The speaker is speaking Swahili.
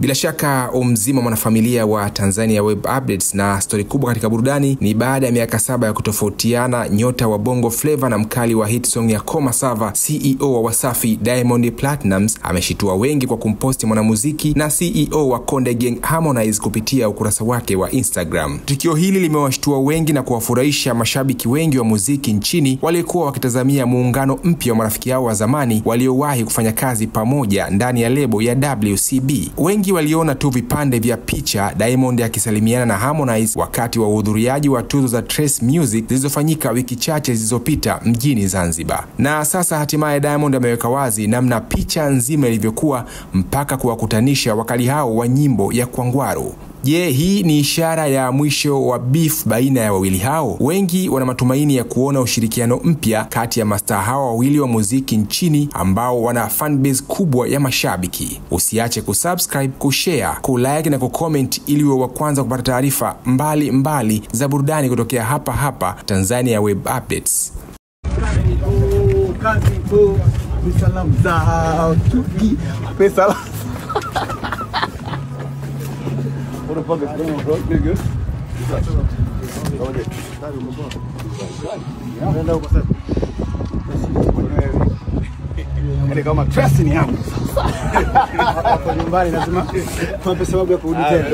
Bila shaka mzima mwanafamilia wa Tanzania Web Updates, na story kubwa katika burudani ni baada ya miaka 7 ya kutofautiana, nyota wa Bongo Flava na mkali wa hit song ya Koma Sava, CEO wa Wasafi Diamond Platnumz ameshitua wengi kwa kumposti mwanamuziki na CEO wa Konde Gang Harmonize kupitia ukurasa wake wa Instagram. Tukio hili limewashtua wengi na kuwafurahisha mashabiki wengi wa muziki nchini waliokuwa wakitazamia muungano mpya wa marafiki hao wa zamani waliowahi kufanya kazi pamoja ndani ya lebo ya WCB. Wengi waliona tu vipande vya picha Diamond akisalimiana na Harmonize wakati wa uhudhuriaji wa tuzo za Trace Music zilizofanyika wiki chache zilizopita mjini Zanzibar. Na sasa hatimaye Diamond ameweka wazi namna picha nzima ilivyokuwa mpaka kuwakutanisha wakali hao wa nyimbo ya Kwangwaru. Je, hii ni ishara ya mwisho wa beef baina ya wawili hao? Wengi wana matumaini ya kuona ushirikiano mpya kati ya mastaa hao wawili wa muziki nchini ambao wana fanbase kubwa ya mashabiki. Usiache kusubscribe, kushare, kulike na kucomment ili uwe wa kwanza kupata taarifa mbali za burudani kutokea hapa Tanzania Web Updates. What the fuck is going on, bro? You good? Ele kama trust ni yangu. Hapo nyumbani lazima tupe sababu ya kurudi tena.